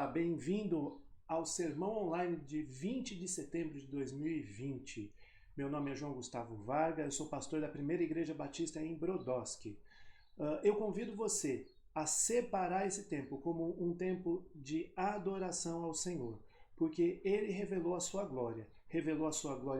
Olá, bem-vindo ao Sermão Online de 20 de setembro de 2020. Meu nome é João Gustavo Varga, eu sou pastor da Primeira Igreja Batista em Brodowski. Eu convido você a separar esse tempo como um tempo de adoração ao Senhor, porque Ele revelou a sua glória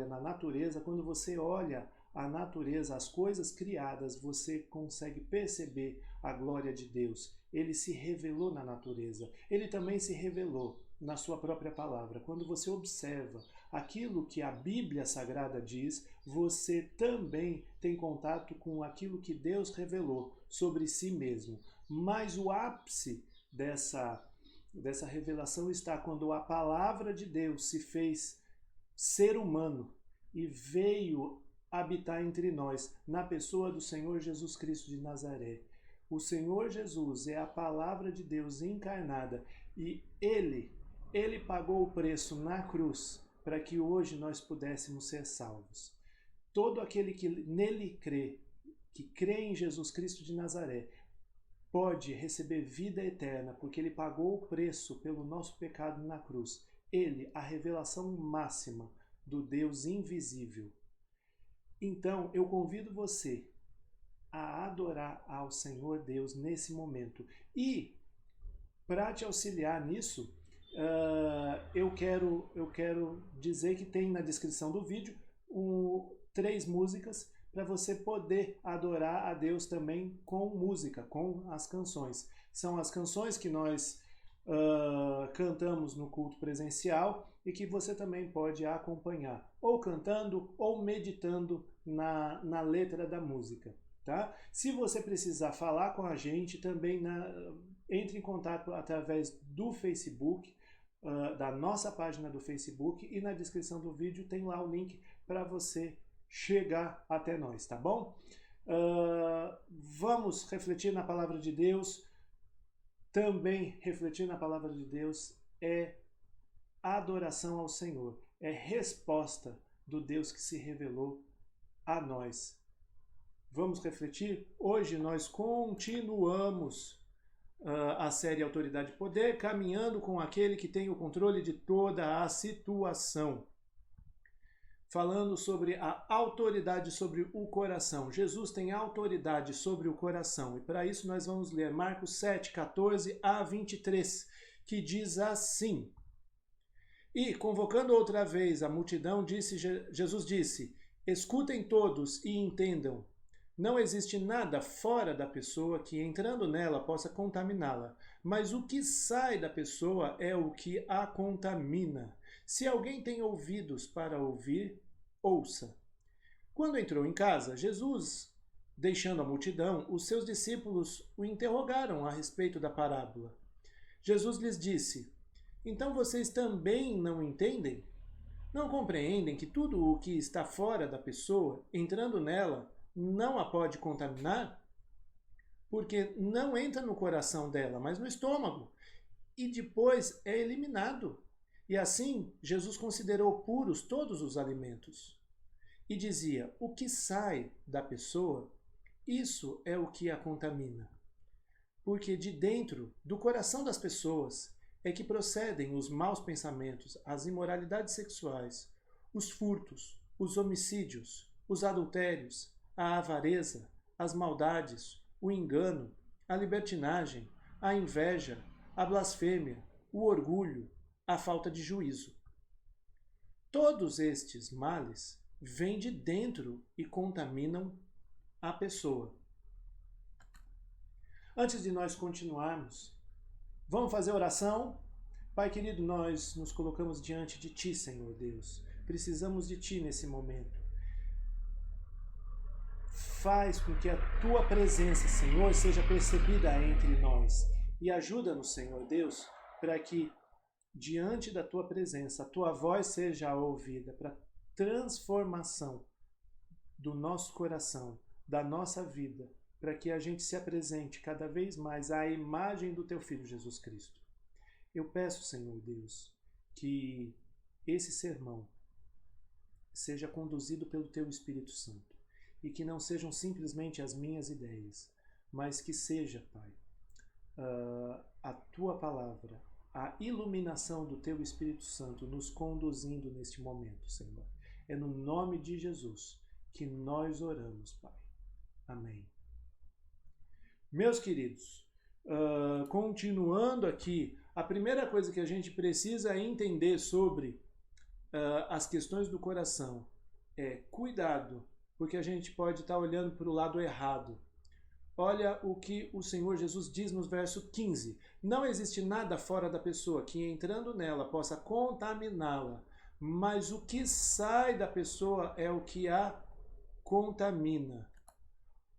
na natureza. Quando você olha a natureza, as coisas criadas, você consegue perceber a glória de Deus. Ele se revelou na natureza. Ele também se revelou na sua própria palavra. Quando você observa aquilo que a Bíblia Sagrada diz, você também tem contato com aquilo que Deus revelou sobre si mesmo. Mas o ápice dessa revelação está quando a palavra de Deus se fez ser humano e veio habitar entre nós, na pessoa do Senhor Jesus Cristo de Nazaré. O Senhor Jesus é a palavra de Deus encarnada e Ele pagou o preço na cruz para que hoje nós pudéssemos ser salvos. Todo aquele que nele crê, que crê em Jesus Cristo de Nazaré, pode receber vida eterna, porque Ele pagou o preço pelo nosso pecado na cruz. Ele, a revelação máxima do Deus invisível. Então, eu convido você a adorar ao Senhor Deus nesse momento. E, para te auxiliar nisso, eu quero dizer que tem na descrição do vídeo 3 músicas para você poder adorar a Deus também com música, com as canções. São as canções que nós cantamos no culto presencial e que você também pode acompanhar, ou cantando ou meditando na letra da música. Tá? Se você precisar falar com a gente, também entre em contato através do Facebook, da nossa página do Facebook, e na descrição do vídeo tem lá o link para você chegar até nós, tá bom? Vamos refletir na palavra de Deus. Também refletir na palavra de Deus é adoração ao Senhor, é resposta do Deus que se revelou a nós. Vamos refletir? Hoje nós continuamos a série Autoridade e Poder, caminhando com aquele que tem o controle de toda a situação. Falando sobre a autoridade sobre o coração. Jesus tem autoridade sobre o coração. E para isso nós vamos ler Marcos 7, 14 a 23, que diz assim: E, convocando outra vez a multidão, Jesus disse: Escutem todos e entendam. Não existe nada fora da pessoa que, entrando nela, possa contaminá-la. Mas o que sai da pessoa é o que a contamina. Se alguém tem ouvidos para ouvir, ouça. Quando entrou em casa, Jesus, deixando a multidão, os seus discípulos o interrogaram a respeito da parábola. Jesus lhes disse: Então vocês também não entendem? Não compreendem que tudo o que está fora da pessoa, entrando nela, não a pode contaminar? Porque não entra no coração dela, mas no estômago, e depois é eliminado. E assim, Jesus considerou puros todos os alimentos. E dizia: o que sai da pessoa, isso é o que a contamina. Porque de dentro, do coração das pessoas, é que procedem os maus pensamentos, as imoralidades sexuais, os furtos, os homicídios, os adultérios, a avareza, as maldades, o engano, a libertinagem, a inveja, a blasfêmia, o orgulho, a falta de juízo. Todos estes males vêm de dentro e contaminam a pessoa. Antes de nós continuarmos, vamos fazer oração? Pai querido, nós nos colocamos diante de Ti, Senhor Deus. Precisamos de Ti nesse momento. Faz com que a Tua presença, Senhor, seja percebida entre nós. E ajuda-nos, Senhor Deus, para que, diante da Tua presença, a Tua voz seja ouvida para transformação do nosso coração, da nossa vida, para que a gente se apresente cada vez mais à imagem do Teu Filho Jesus Cristo. Eu peço, Senhor Deus, que esse sermão seja conduzido pelo Teu Espírito Santo e que não sejam simplesmente as minhas ideias, mas que seja, Pai, a Tua palavra a iluminação do Teu Espírito Santo nos conduzindo neste momento, Senhor. É no nome de Jesus que nós oramos, Pai. Amém. Meus queridos, continuando aqui, a primeira coisa que a gente precisa entender sobre as questões do coração é cuidado, porque a gente pode estar olhando para o lado errado. Olha o que o Senhor Jesus diz no verso 15. Não existe nada fora da pessoa que, entrando nela, possa contaminá-la, mas o que sai da pessoa é o que a contamina.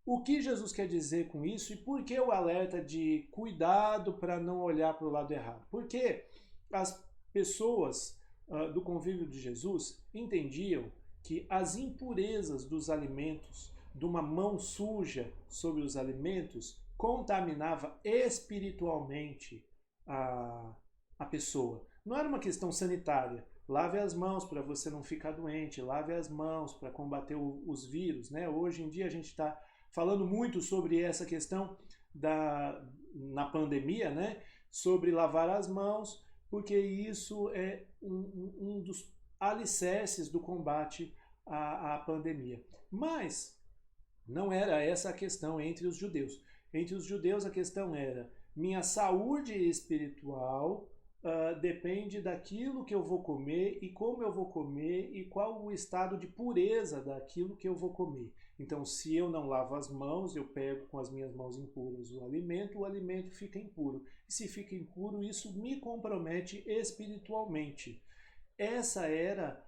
O que Jesus quer dizer com isso e por que o alerta de cuidado para não olhar para o lado errado? Porque as pessoas do convívio de Jesus entendiam que as impurezas dos alimentos, de uma mão suja sobre os alimentos, contaminava espiritualmente a pessoa. Não era uma questão sanitária. Lave as mãos para você não ficar doente, lave as mãos para combater os vírus, né? Hoje em dia a gente está falando muito sobre essa questão na pandemia, né? Sobre lavar as mãos, porque isso é um dos alicerces do combate à pandemia. Mas não era essa a questão entre os judeus. Entre os judeus a questão era: minha saúde espiritual depende daquilo que eu vou comer e como eu vou comer e qual o estado de pureza daquilo que eu vou comer. Então, se eu não lavo as mãos, eu pego com as minhas mãos impuras o alimento fica impuro. E se fica impuro, isso me compromete espiritualmente. Essa era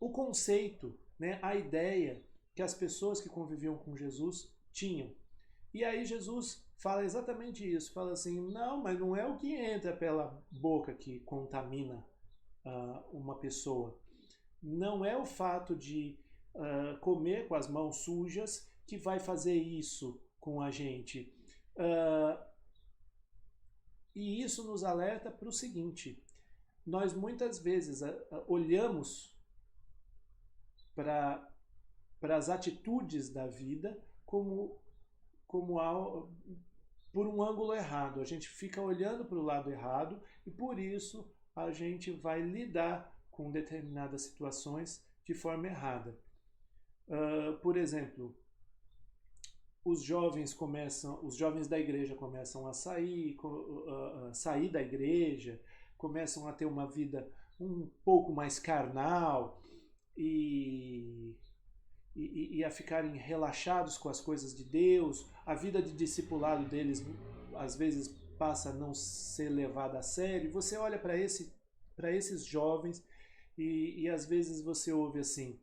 o conceito, né, a ideia que as pessoas que conviviam com Jesus tinham. E aí Jesus fala exatamente isso, fala assim, não, mas não é o que entra pela boca que contamina uma pessoa. Não é o fato de comer com as mãos sujas que vai fazer isso com a gente. E isso nos alerta para o seguinte: nós muitas vezes olhamos para as atitudes da vida como por um ângulo errado. A gente fica olhando para o lado errado e por isso a gente vai lidar com determinadas situações de forma errada. Por exemplo, os jovens da igreja começam a sair da igreja, começam a ter uma vida um pouco mais carnal e a ficarem relaxados com as coisas de Deus. A vida de discipulado deles às vezes passa a não ser levada a sério. Você olha para esses jovens e às vezes você ouve assim: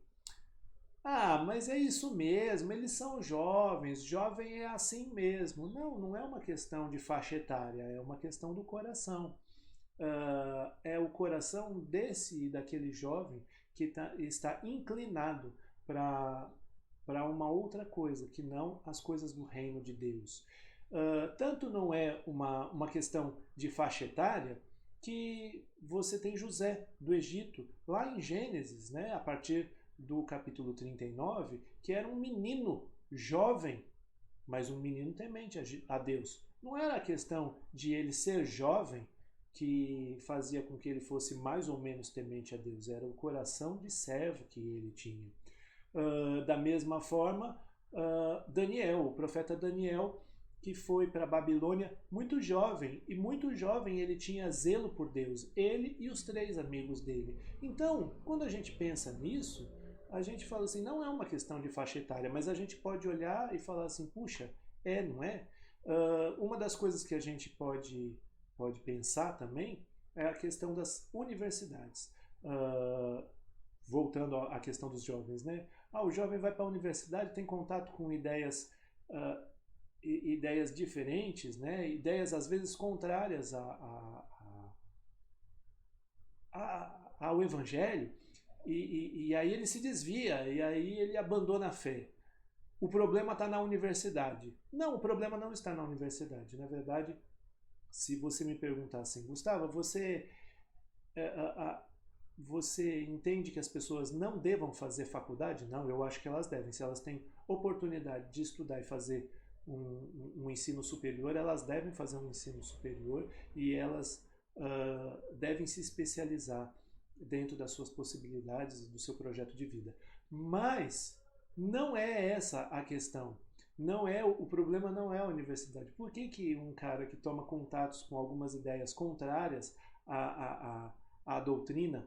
mas é isso mesmo, eles são jovens, jovem é assim mesmo. Não, não é uma questão de faixa etária, é uma questão do coração. É o coração daquele jovem que está inclinado para uma outra coisa, que não as coisas do reino de Deus. Tanto não é uma questão de faixa etária que você tem José do Egito, lá em Gênesis, né, a partir do capítulo 39, que era um menino jovem, mas um menino temente a Deus. Não era a questão de ele ser jovem que fazia com que ele fosse mais ou menos temente a Deus, era o coração de servo que ele tinha. Da mesma forma, Daniel, o profeta Daniel, que foi para a Babilônia muito jovem, e muito jovem ele tinha zelo por Deus, ele e os 3 amigos dele. Então, quando a gente pensa nisso, a gente fala assim, não é uma questão de faixa etária, mas a gente pode olhar e falar assim, puxa, não é? Uma das coisas que a gente pode pensar também é a questão das universidades. Voltando à questão dos jovens, né? O jovem vai para a universidade, tem contato com ideias diferentes, né? Ideias às vezes contrárias ao evangelho, e aí ele se desvia, e aí ele abandona a fé. O problema está na universidade. Não, o problema não está na universidade. Na verdade, se você me perguntar assim, Gustavo, você entende que as pessoas não devam fazer faculdade? Não, eu acho que elas devem. Se elas têm oportunidade de estudar e fazer um ensino superior, elas devem fazer um ensino superior e elas devem se especializar dentro das suas possibilidades e do seu projeto de vida. Mas não é essa a questão. Não é o problema não é a universidade. Por que, que um cara que toma contatos com algumas ideias contrárias à doutrina,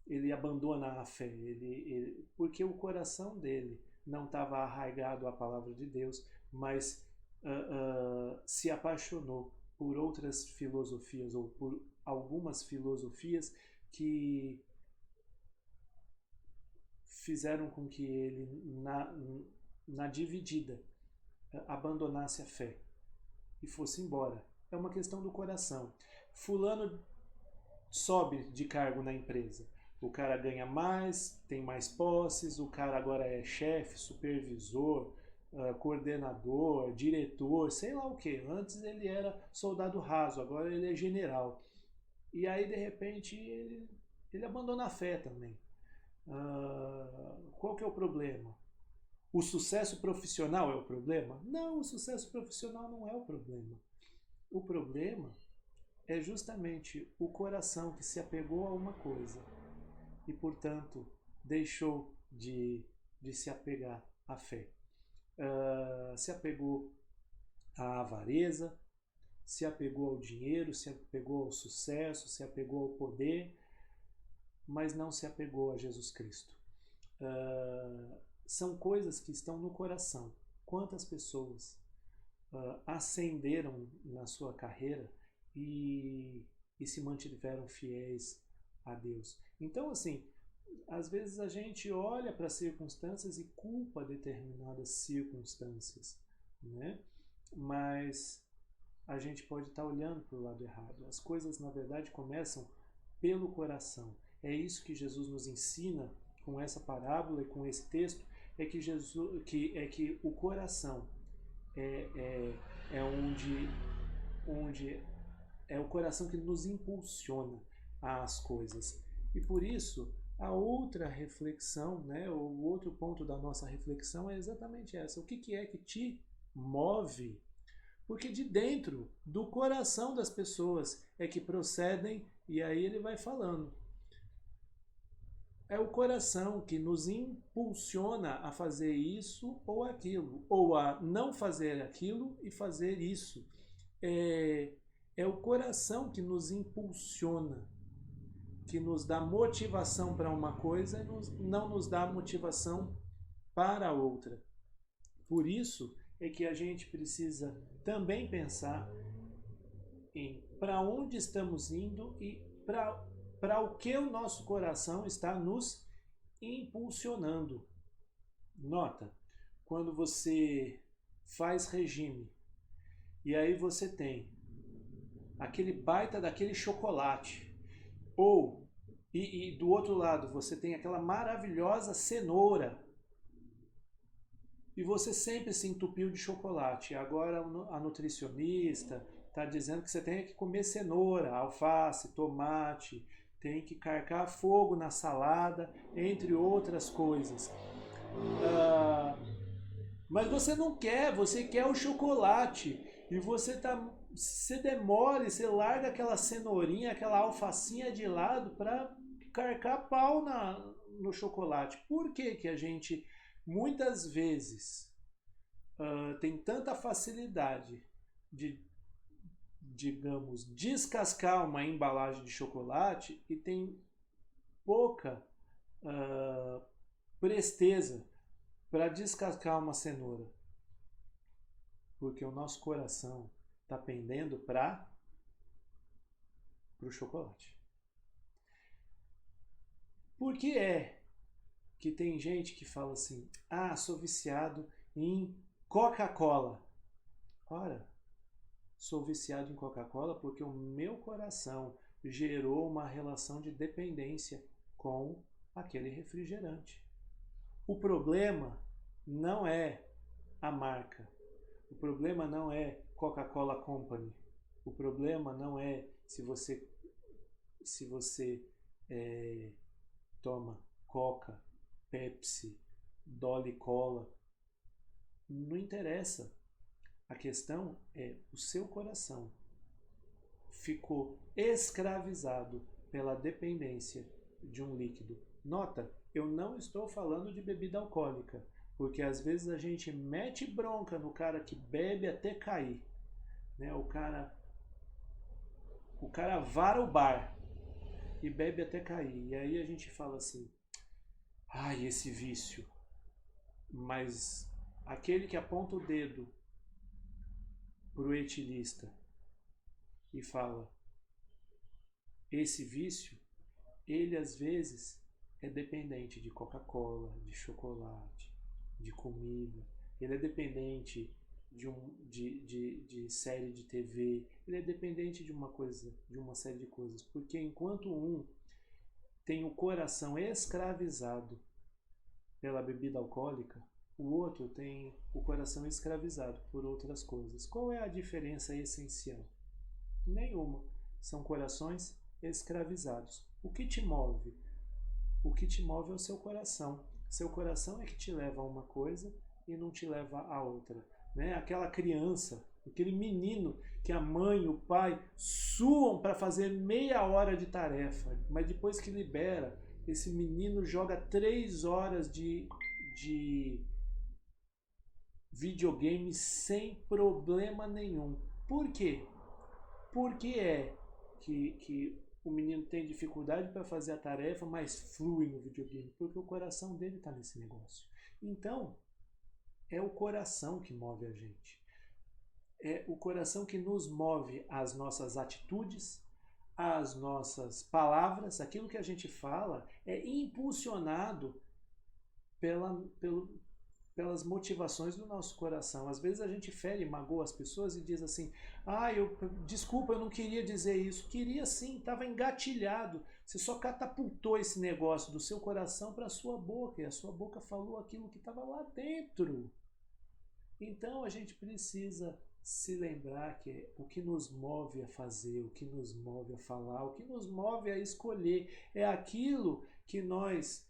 ele abandona a fé? Porque o coração dele não estava arraigado à palavra de Deus, mas se apaixonou por outras filosofias ou por algumas filosofias que fizeram com que ele, na dividida, abandonasse a fé e fosse embora. É uma questão do coração. Fulano sobe de cargo na empresa. O cara ganha mais, tem mais posses, o cara agora é chefe, supervisor, coordenador, diretor, sei lá o que. Antes ele era soldado raso, agora ele é general. E aí, de repente, ele abandona a fé também. Qual que é o problema? O sucesso profissional é o problema? Não, o sucesso profissional não é o problema. O problema é justamente o coração que se apegou a uma coisa e, portanto, deixou de se apegar à fé. Se apegou à avareza, se apegou ao dinheiro, se apegou ao sucesso, se apegou ao poder, mas não se apegou a Jesus Cristo. São coisas que estão no coração. Quantas pessoas ascenderam na sua carreira e se mantiveram fiéis a Deus? Então, assim, às vezes a gente olha para as circunstâncias e culpa determinadas circunstâncias, né? Mas a gente pode estar olhando para o lado errado. As coisas, na verdade, começam pelo coração. É isso que Jesus nos ensina com essa parábola e com esse texto, é que o coração é onde é o coração que nos impulsiona às coisas. E por isso, a outra reflexão, né, o outro ponto da nossa reflexão é exatamente essa. O que é que te move? Porque de dentro do coração das pessoas é que procedem, e aí ele vai falando. É o coração que nos impulsiona a fazer isso ou aquilo, ou a não fazer aquilo e fazer isso. É o coração que nos impulsiona, que nos dá motivação para uma coisa e não nos dá motivação para outra. Por isso é que a gente precisa também pensar em para onde estamos indo e para o que o nosso coração está nos impulsionando. Nota, quando você faz regime e aí você tem aquele baita daquele chocolate, ou e do outro lado você tem aquela maravilhosa cenoura e você sempre se entupiu de chocolate. Agora a nutricionista está dizendo que você tem que comer cenoura, alface, tomate, tem que carcar fogo na salada, entre outras coisas. Mas você não quer, você quer o chocolate. E você demora, você larga aquela cenourinha, aquela alfacinha de lado para carcar pau no chocolate. Por que que a gente muitas vezes tem tanta facilidade de, digamos, descascar uma embalagem de chocolate e tem pouca presteza para descascar uma cenoura? Porque o nosso coração está pendendo para o chocolate. Por que é que tem gente que fala assim: ah, sou viciado em Coca-Cola? Ora, sou viciado em Coca-Cola porque o meu coração gerou uma relação de dependência com aquele refrigerante. O problema não é a marca. O problema não é Coca-Cola Company. O problema não é se você toma Coca, Pepsi, Dolly Cola. não interessa. A questão é o seu coração ficou escravizado pela dependência de um líquido. Nota, eu não estou falando de bebida alcoólica, porque às vezes a gente mete bronca no cara que bebe até cair, né? O cara vara o bar e bebe até cair. E aí a gente fala assim: ai, esse vício. Mas aquele que aponta o dedo pro etilista e fala: esse vício, ele às vezes é dependente de Coca-Cola, de chocolate, de comida. Ele é dependente de série de TV. Ele é dependente de uma coisa, de uma série de coisas. Porque enquanto um tem o coração escravizado pela bebida alcoólica, o outro tem o coração escravizado por outras coisas. Qual é a diferença essencial? Nenhuma. São corações escravizados. O que te move? O que te move é o seu coração. Seu coração é que te leva a uma coisa e não te leva a outra. Né? Aquela criança, aquele menino que a mãe e o pai suam para fazer meia hora de tarefa, mas depois que libera, esse menino joga 3 horas de videogame sem problema nenhum. Por quê? Por que é que o menino tem dificuldade para fazer a tarefa, mas flui no videogame? Porque o coração dele está nesse negócio. Então, é o coração que move a gente. É o coração que nos move às nossas atitudes, às nossas palavras. Aquilo que a gente fala é impulsionado pelas motivações do nosso coração. Às vezes a gente fere, magoa as pessoas e diz assim: desculpa, eu não queria dizer isso. Queria sim, estava engatilhado. Você só catapultou esse negócio do seu coração para a sua boca, e a sua boca falou aquilo que estava lá dentro. Então a gente precisa se lembrar que o que nos move a fazer, o que nos move a falar, o que nos move a escolher é aquilo que nós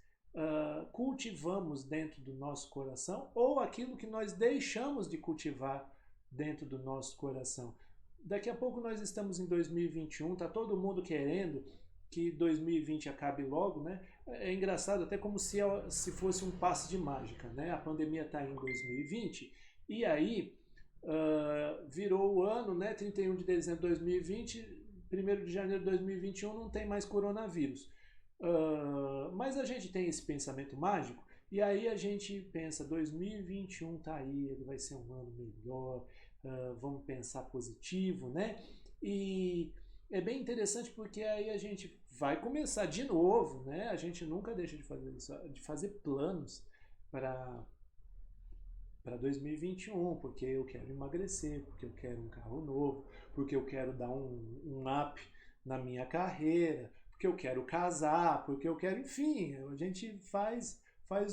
cultivamos dentro do nosso coração ou aquilo que nós deixamos de cultivar dentro do nosso coração. Daqui a pouco nós estamos em 2021, tá todo mundo querendo que 2020 acabe logo, né? É engraçado, até como se fosse um passe de mágica, né? A pandemia está em 2020 e aí virou o ano, né? 31 de dezembro de 2020, 1º de janeiro de 2021 não tem mais coronavírus. Mas a gente tem esse pensamento mágico e aí a gente pensa: 2021 tá aí, ele vai ser um ano melhor, vamos pensar positivo, né? E é bem interessante porque aí a gente vai começar de novo, né? A gente nunca deixa de fazer isso, de fazer planos para 2021, porque eu quero emagrecer, porque eu quero um carro novo, porque eu quero dar um up na minha carreira, porque eu quero casar, porque eu quero, enfim, a gente faz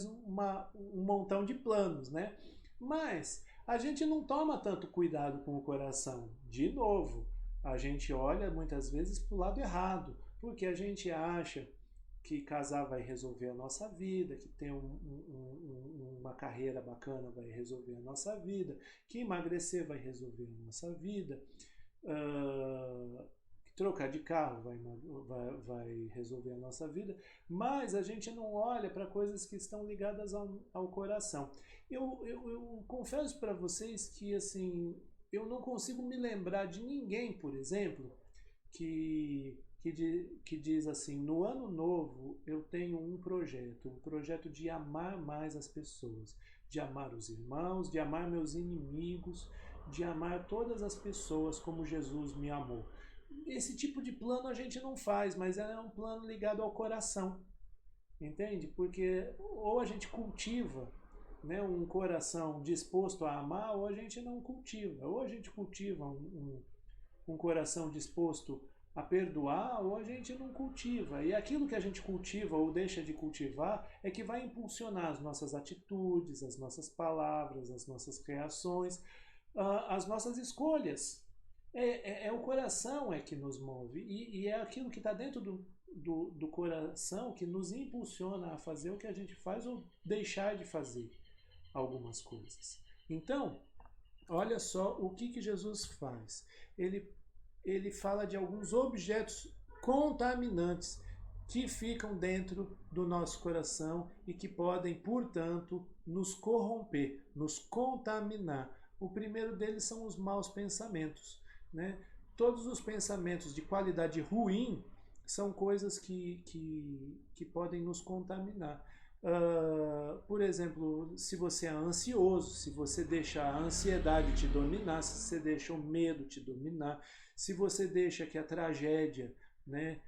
um montão de planos, né? Mas a gente não toma tanto cuidado com o coração. De novo, a gente olha muitas vezes para o lado errado, porque a gente acha que casar vai resolver a nossa vida, que ter uma carreira bacana vai resolver a nossa vida, que emagrecer vai resolver a nossa vida, que trocar de carro vai resolver a nossa vida, mas a gente não olha para coisas que estão ligadas ao coração. Eu confesso para vocês que assim, eu não consigo me lembrar de ninguém, por exemplo, que diz assim: no ano novo eu tenho um projeto de amar mais as pessoas, de amar os irmãos, de amar meus inimigos, de amar todas as pessoas como Jesus me amou. Esse tipo de plano a gente não faz, mas é um plano ligado ao coração, entende? Porque ou a gente cultiva, né, um coração disposto a amar, ou a gente não cultiva. Ou a gente cultiva um coração disposto a perdoar, ou a gente não cultiva. E aquilo que a gente cultiva ou deixa de cultivar é que vai impulsionar as nossas atitudes, as nossas palavras, as nossas reações, as nossas escolhas. É o coração é que nos move e é aquilo que está dentro do coração que nos impulsiona a fazer o que a gente faz ou deixar de fazer algumas coisas. Então, olha só o que Jesus faz. Ele fala de alguns objetos contaminantes que ficam dentro do nosso coração e que podem, portanto, nos corromper, nos contaminar. O primeiro deles são os maus pensamentos, né? Todos os pensamentos de qualidade ruim são coisas que podem nos contaminar. Por exemplo, se você é ansioso, se você deixa a ansiedade te dominar, se você deixa o medo te dominar, se você deixa que a tragédia, né,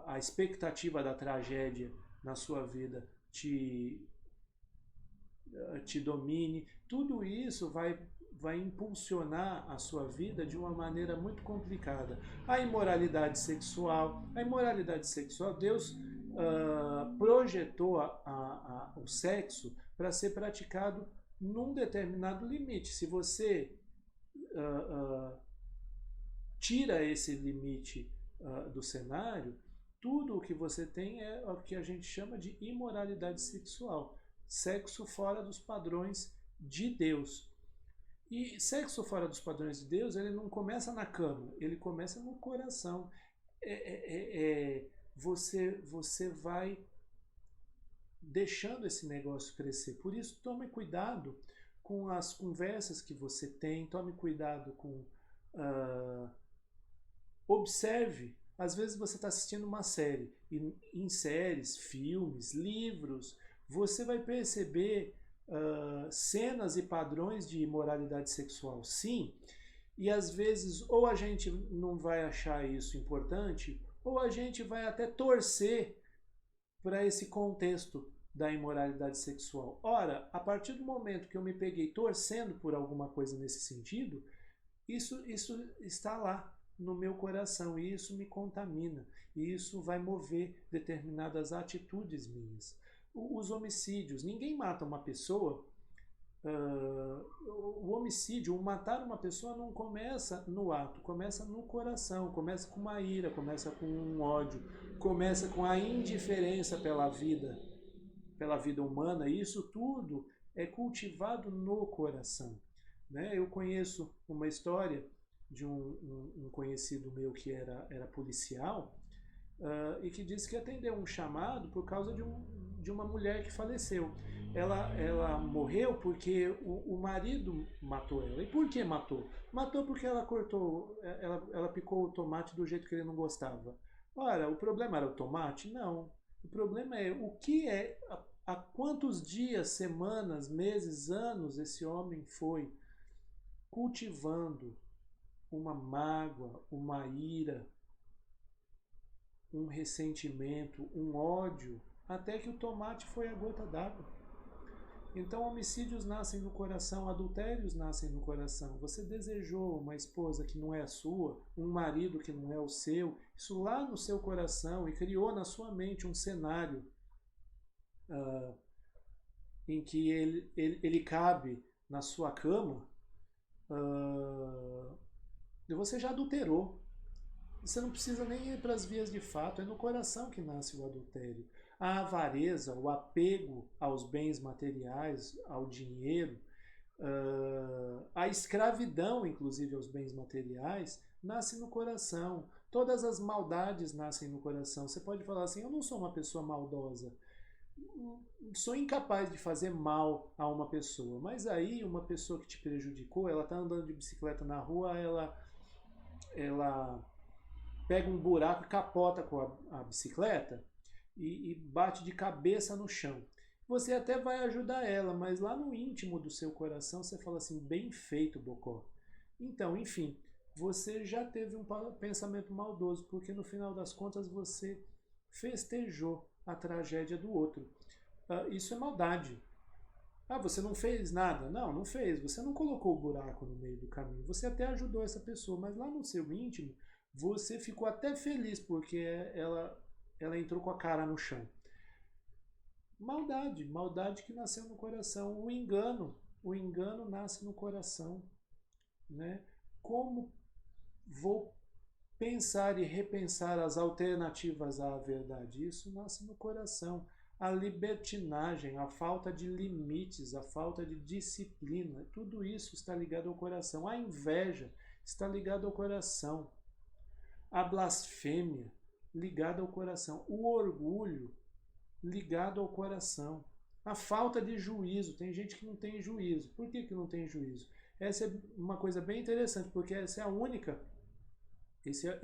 a expectativa da tragédia na sua vida te domine, tudo isso vai impulsionar a sua vida de uma maneira muito complicada. A imoralidade sexual, Deus projetou o sexo para ser praticado num determinado limite. Se você tira esse limite do cenário, tudo o que você tem é o que a gente chama de imoralidade sexual. Sexo fora dos padrões de Deus. E sexo fora dos padrões de Deus, ele não começa na cama, ele começa no coração. Você vai deixando esse negócio crescer. Por isso, tome cuidado com as conversas que você tem, tome cuidado com... observe. Às vezes você está assistindo uma série, e em séries, filmes, livros, você vai perceber cenas e padrões de imoralidade sexual, sim, e às vezes ou a gente não vai achar isso importante, ou a gente vai até torcer para esse contexto da imoralidade sexual. Ora, a partir do momento que eu me peguei torcendo por alguma coisa nesse sentido, isso está lá no meu coração e isso me contamina, e isso vai mover determinadas atitudes minhas. Os homicídios, ninguém mata uma pessoa. O homicídio, o matar uma pessoa não começa no ato, começa no coração, começa com uma ira, começa com um ódio, começa com a indiferença pela vida humana, e isso tudo é cultivado no coração, né? Eu conheço uma história de um conhecido meu que era policial, e que disse que atendeu um chamado por causa de uma mulher que faleceu. Ela morreu porque o marido matou ela. E por que matou? Matou porque ela picou o tomate do jeito que ele não gostava. Ora, o problema era o tomate? Não. O problema é há quantos dias, semanas, meses, anos esse homem foi cultivando uma mágoa, uma ira, um ressentimento, um ódio, até que o tomate foi a gota d'água. Então, homicídios nascem no coração, adultérios nascem no coração. Você desejou uma esposa que não é a sua, um marido que não é o seu, isso lá no seu coração, e criou na sua mente um cenário em que ele cabe na sua cama, e você já adulterou. Você não precisa nem ir para as vias de fato, é no coração que nasce o adultério. A avareza, o apego aos bens materiais, ao dinheiro, a escravidão, inclusive, aos bens materiais, nasce no coração. Todas as maldades nascem no coração. Você pode falar assim, eu não sou uma pessoa maldosa, sou incapaz de fazer mal a uma pessoa. Mas aí, uma pessoa que te prejudicou, ela está andando de bicicleta na rua, ela pega um buraco e capota com a bicicleta e bate de cabeça no chão. Você até vai ajudar ela, mas lá no íntimo do seu coração você fala assim, bem feito, Bocó. Então, enfim, você já teve um pensamento maldoso, porque no final das contas você festejou a tragédia do outro. Isso é maldade. Você não fez nada? Não, não fez. Você não colocou o buraco no meio do caminho. Você até ajudou essa pessoa, mas lá no seu íntimo você ficou até feliz porque ela entrou com a cara no chão. Maldade que nasceu no coração. O engano nasce no coração, né? Como vou pensar e repensar as alternativas à verdade? Isso nasce no coração. a libertinagem, a falta de limites, a falta de disciplina, tudo isso está ligado ao coração. A inveja está ligada ao coração. A blasfêmia ligada ao coração. O orgulho ligado ao coração. A falta de juízo. Tem gente que não tem juízo. Por que não tem juízo? Essa é uma coisa bem interessante, porque esse é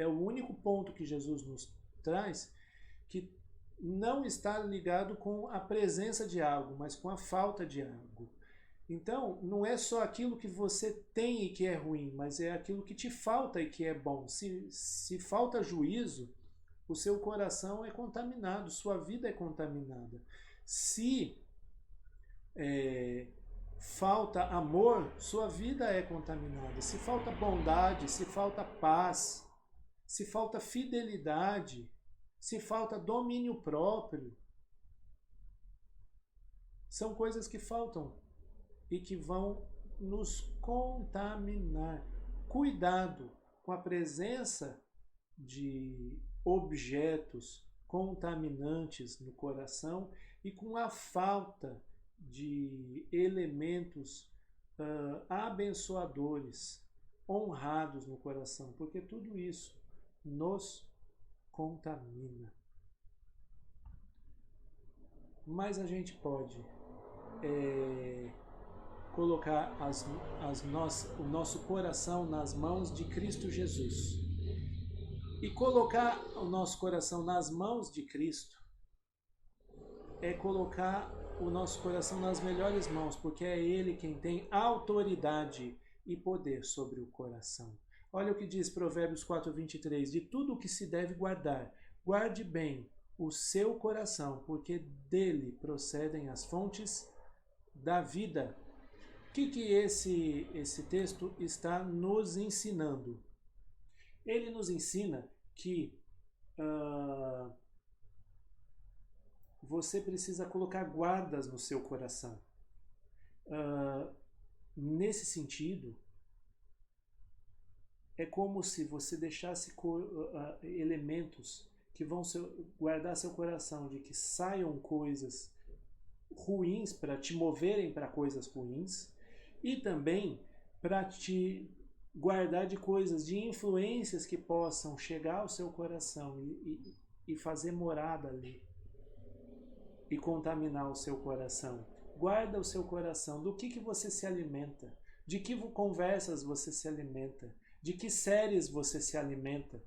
o único ponto que Jesus nos traz que não está ligado com a presença de algo, mas com a falta de algo. Então, não é só aquilo que você tem e que é ruim, mas é aquilo que te falta e que é bom. Se falta juízo, o seu coração é contaminado, sua vida é contaminada. Se falta amor, sua vida é contaminada. Se falta bondade, se falta paz, se falta fidelidade, se falta domínio próprio, são coisas que faltam e que vão nos contaminar. Cuidado com a presença de objetos contaminantes no coração e com a falta de elementos abençoadores, honrados no coração, porque tudo isso nos contamina. Mas a gente pode colocar o nosso coração nas mãos de Cristo Jesus. E colocar o nosso coração nas mãos de Cristo é colocar o nosso coração nas melhores mãos, porque é Ele quem tem autoridade e poder sobre o coração. Olha o que diz Provérbios 4:23, de tudo o que se deve guardar, guarde bem o seu coração, porque dele procedem as fontes da vida. O que esse texto está nos ensinando? Ele nos ensina que você precisa colocar guardas no seu coração. Nesse sentido, é como se você deixasse elementos que vão guardar seu coração de que saiam coisas ruins para te moverem para coisas ruins e também para te guardar de coisas, de influências que possam chegar ao seu coração e fazer morada ali e contaminar o seu coração. Guarda o seu coração. Do que você se alimenta? De que conversas você se alimenta? De que séries você se alimenta?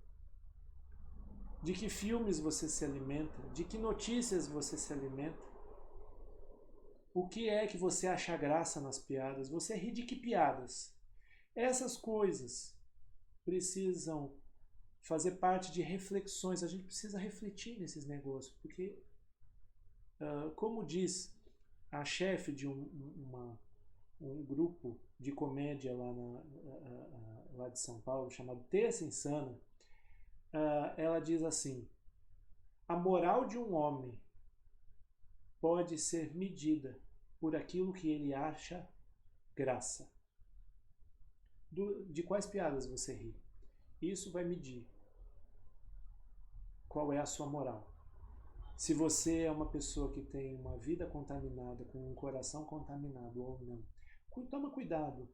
De que filmes você se alimenta? De que notícias você se alimenta? O que é que você acha graça nas piadas? Você ri de que piadas? Essas coisas precisam fazer parte de reflexões. A gente precisa refletir nesses negócios, porque, como diz a chefe de um grupo de comédia lá de São Paulo, chamado Terça Insana, ela diz assim: a moral de um homem pode ser medida por aquilo que ele acha graça. De quais piadas você ri? Isso vai medir qual é a sua moral. Se você é uma pessoa que tem uma vida contaminada, com um coração contaminado ou não, toma cuidado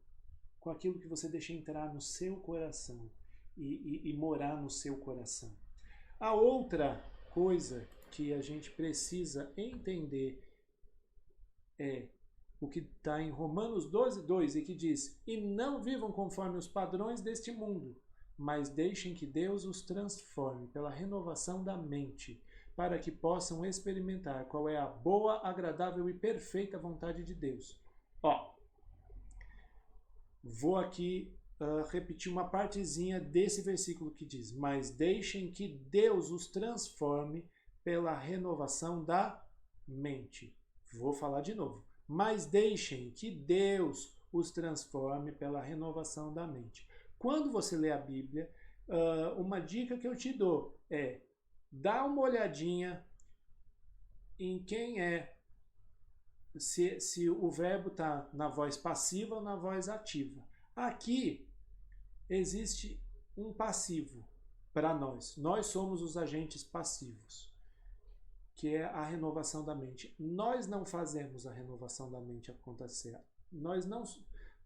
com aquilo que você deixa entrar no seu coração e morar no seu coração. A outra coisa que a gente precisa entender é o que está em Romanos 12:2 e que diz: e não vivam conforme os padrões deste mundo, mas deixem que Deus os transforme pela renovação da mente, para que possam experimentar qual é a boa, agradável e perfeita vontade de Deus. Vou aqui repetir uma partezinha desse versículo que diz: mas deixem que Deus os transforme pela renovação da mente. Vou falar de novo. Mas deixem que Deus os transforme pela renovação da mente. Quando você lê a Bíblia, uma dica que eu te dou é: dá uma olhadinha em quem é, se o verbo está na voz passiva ou na voz ativa. Aqui existe um passivo para nós. Nós somos os agentes passivos. que é a renovação da mente. Nós não fazemos a renovação da mente acontecer. Nós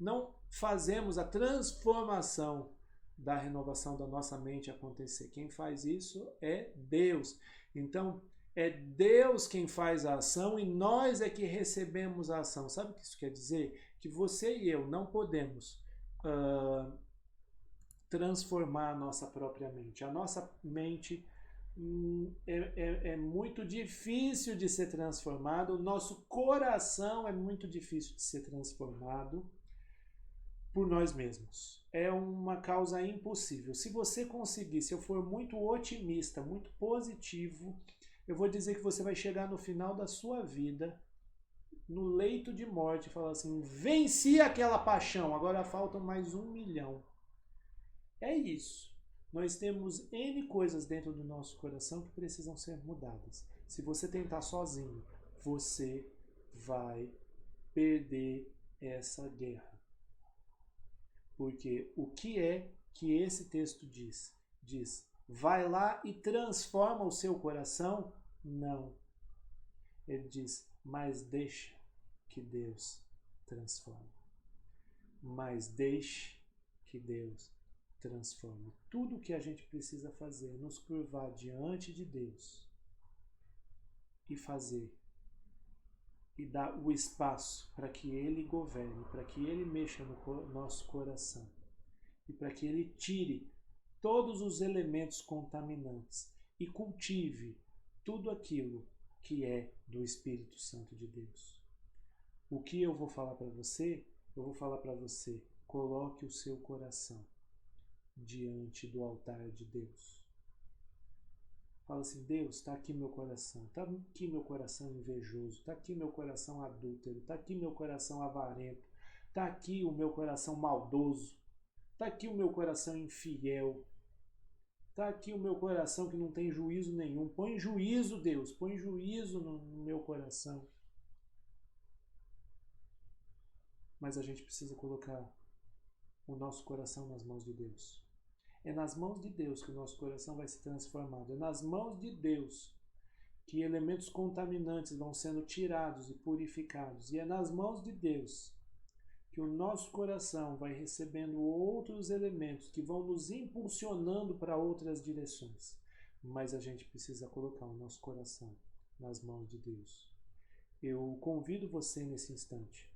não fazemos a transformação da renovação da nossa mente acontecer. Quem faz isso é Deus. Então, é Deus quem faz a ação e nós é que recebemos a ação. Sabe o que isso quer dizer? Que você e eu não podemos transformar a nossa própria mente. A nossa mente é muito difícil de ser transformado, o nosso coração é muito difícil de ser transformado por nós mesmos. É uma causa impossível. Se você conseguir, se eu for muito otimista, muito positivo, eu vou dizer que você vai chegar no final da sua vida, no leito de morte, e falar assim: venci aquela paixão, agora faltam mais 1 milhão. É isso. Nós temos N coisas dentro do nosso coração que precisam ser mudadas. Se você tentar sozinho, você vai perder essa guerra. Porque o que é que esse texto diz? Diz, vai lá e transforma o seu coração? Não. Ele diz, mas deixa que Deus transforme. Mas deixe que Deus transforme. Tudo o que a gente precisa fazer é nos curvar diante de Deus e fazer e dar o espaço para que Ele governe, para que Ele mexa no nosso coração e para que Ele tire todos os elementos contaminantes e cultive tudo aquilo que é do Espírito Santo de Deus. O que eu vou falar para você? Eu vou falar para você, coloque o seu coração diante do altar de Deus. Fala assim, Deus, está aqui meu coração, está aqui meu coração invejoso, está aqui meu coração adúltero, está aqui meu coração avarento, está aqui o meu coração maldoso, está aqui o meu coração infiel, está aqui o meu coração que não tem juízo nenhum. Põe juízo, Deus, põe juízo no meu coração. Mas a gente precisa colocar o nosso coração nas mãos de Deus. É nas mãos de Deus que o nosso coração vai ser transformado. É nas mãos de Deus que elementos contaminantes vão sendo tirados e purificados. E é nas mãos de Deus que o nosso coração vai recebendo outros elementos que vão nos impulsionando para outras direções. Mas a gente precisa colocar o nosso coração nas mãos de Deus. Eu convido você nesse instante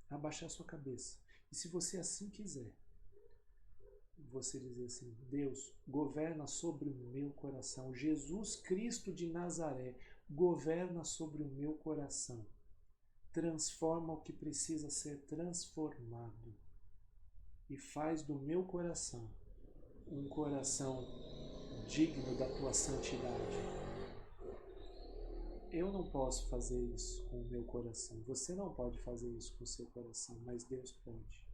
a baixar sua cabeça. E se você assim quiser, você dizer assim, Deus, governa sobre o meu coração. Jesus Cristo de Nazaré, governa sobre o meu coração. Transforma o que precisa ser transformado. E faz do meu coração um coração digno da tua santidade. Eu não posso fazer isso com o meu coração. Você não pode fazer isso com o seu coração, mas Deus pode.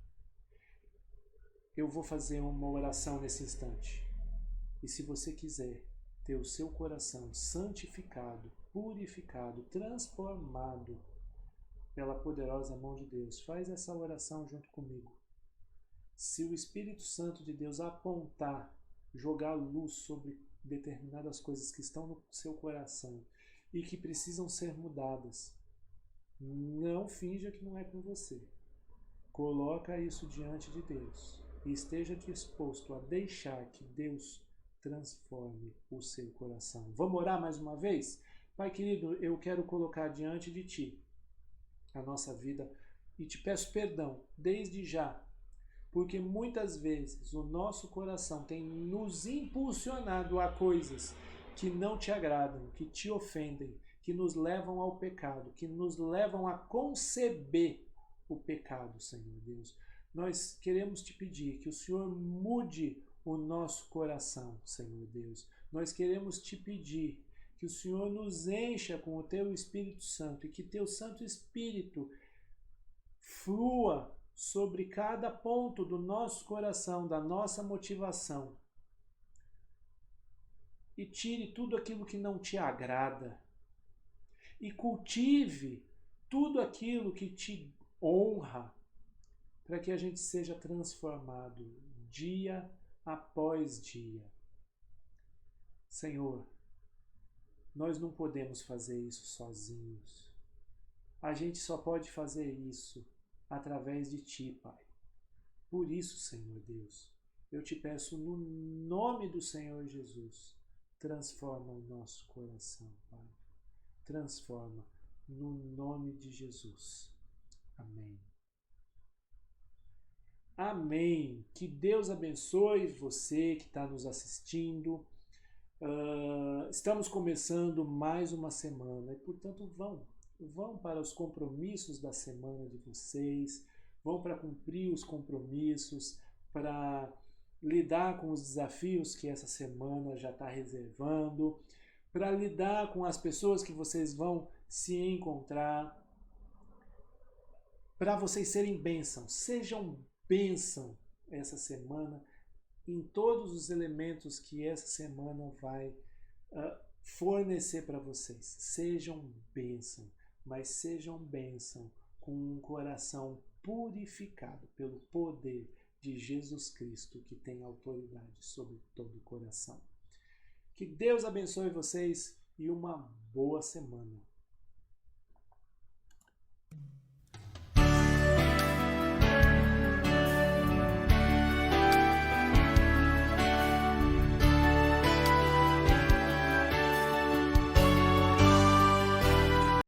Eu vou fazer uma oração nesse instante. E se você quiser ter o seu coração santificado, purificado, transformado pela poderosa mão de Deus, faz essa oração junto comigo. Se o Espírito Santo de Deus apontar, jogar luz sobre determinadas coisas que estão no seu coração e que precisam ser mudadas, não finja que não é com você. Coloca isso diante de Deus. E esteja disposto a deixar que Deus transforme o seu coração. Vamos orar mais uma vez? Pai querido, eu quero colocar diante de Ti a nossa vida e te peço perdão desde já, porque muitas vezes o nosso coração tem nos impulsionado a coisas que não Te agradam, que Te ofendem, que nos levam ao pecado, que nos levam a conceber o pecado, Senhor Deus. Nós queremos Te pedir que o Senhor mude o nosso coração, Senhor Deus. Nós queremos Te pedir que o Senhor nos encha com o Teu Espírito Santo e que Teu Santo Espírito flua sobre cada ponto do nosso coração, da nossa motivação e tire tudo aquilo que não Te agrada e cultive tudo aquilo que Te honra, para que a gente seja transformado dia após dia. Senhor, Nós não podemos fazer isso sozinhos. A gente só pode fazer isso através de Ti, Pai. Por isso, Senhor Deus, eu te peço no nome do Senhor Jesus, transforma o nosso coração, Pai. Transforma no nome de Jesus. Amém. Amém. Que Deus abençoe você que está nos assistindo. Estamos começando mais uma semana e, portanto, vão para os compromissos da semana de vocês, vão para cumprir os compromissos, para lidar com os desafios que essa semana já está reservando, para lidar com as pessoas que vocês vão se encontrar, para vocês serem bênção. Sejam bênção essa semana em todos os elementos que essa semana vai fornecer para vocês. Sejam bênção, mas sejam bênção com um coração purificado pelo poder de Jesus Cristo, que tem autoridade sobre todo o coração. Que Deus abençoe vocês e uma boa semana.